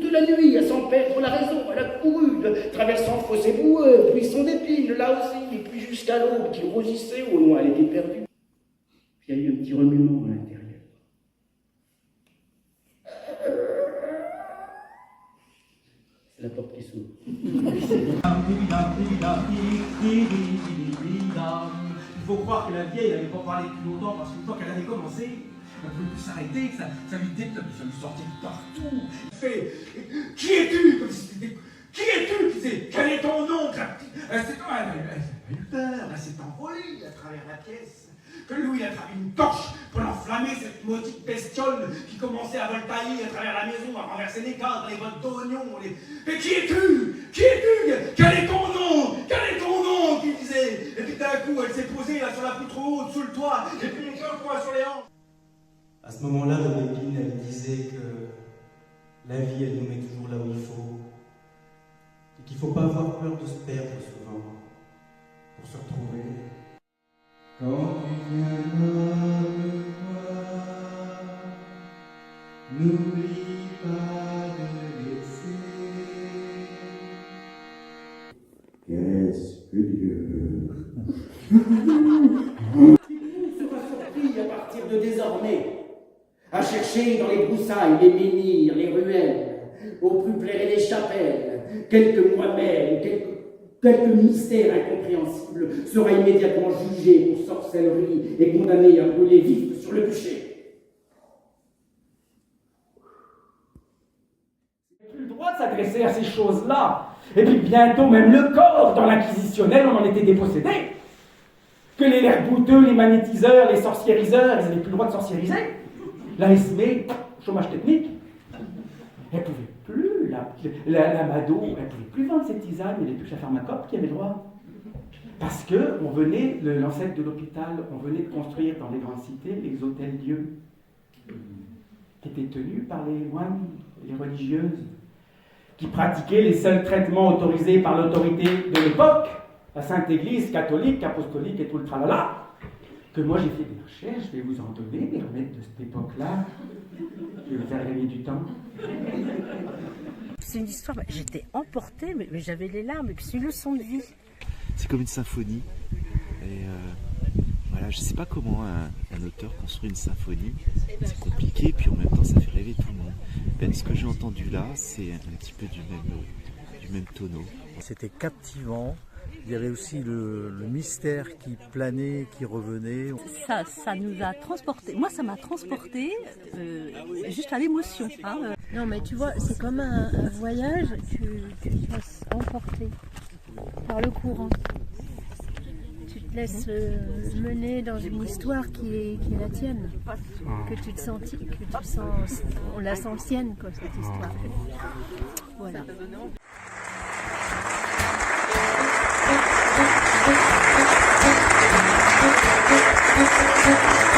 de la nuit, à s'en perdre la raison, à la courue, traversant fossés boueux, buissons d'épines, là aussi, et puis jusqu'à l'aube qui rougissait, au loin elle était perdue. Puis il y a eu un petit remuement à l'intérieur. C'est la porte qui s'ouvre. Il faut croire que la vieille n'avait pas parlé depuis longtemps parce qu'une fois qu'elle avait commencé, elle ne pouvait plus s'arrêter, ça lui sortait de partout. Il fait qui es-tu? Qui es-tu? Quel est ton nom? Elle a eu peur, elle s'est envolée à travers la pièce. Que lui, il a attrapé une torche pour enflammer cette maudite bestiole qui commençait à voltailler à travers la maison, à renverser les cadres, les bottes d'oignons. Mais qui es-tu? Qui es-tu? Quel est ton nom? Quel est ton nom? Qu'il disait. Et puis d'un coup, elle s'est posée là sur la poutre haute, sous le toit, et puis les deux poings sur les hanches. À ce moment-là, Dom Épine, elle disait que la vie, elle nous met toujours là où il faut. Et qu'il ne faut pas avoir peur de se perdre souvent, pour se retrouver. Quand tu viendras me voir, n'oublie pas de laisser. Qu'est-ce que Dieu sera surpris à partir de désormais à chercher dans les broussailles, les menhirs, les ruelles, au plus plairé des chapelles, quelques moi-même, quelques mystères incompréhensibles sera immédiatement jugé pour sorcellerie et condamné à brûler vif sur le bûcher. On n'a plus le droit de s'adresser à ces choses-là. Et puis bientôt, même le corps, dans l'inquisitionnel, on en était dépossédé. Que les lerbouteux, les magnétiseurs, les sorciériseurs, ils n'avaient plus le droit de sorciériser. La SME, chômage technique, elle ne pouvait plus, la Mado, elle ne pouvait plus vendre cette tisane, il n'y avait plus que la pharmacope qui avait le droit. Parce que on venait, l'ancêtre de l'hôpital, on venait de construire dans les grandes cités les hôtels-dieux, qui étaient tenus par les moines, les religieuses, qui pratiquaient les seuls traitements autorisés par l'autorité de l'époque, la Sainte Église catholique, apostolique et tout le tralala. Que moi j'ai fait des recherches, je vais vous en donner des remèdes de cette époque-là. Je vais vous faire gagner du temps. C'est une histoire, j'étais emportée, mais j'avais les larmes, et puis c'est une leçon de vie. C'est comme une symphonie. Et voilà, je sais pas comment un auteur construit une symphonie. C'est compliqué, puis en même temps ça fait rêver tout le monde. Ben, ce que j'ai entendu là, c'est un petit peu du même tonneau. C'était captivant. Il y avait aussi le mystère qui planait, qui revenait. Ça nous a transportés. Moi, ça m'a transporté juste à l'émotion. Hein. Non, mais tu vois, c'est comme un voyage, tu te laisses emporter par le courant. Tu te laisses mener dans une histoire qui est la tienne. Que tu te sens, on la sent sienne, quoi, cette histoire. Voilà. Thank you.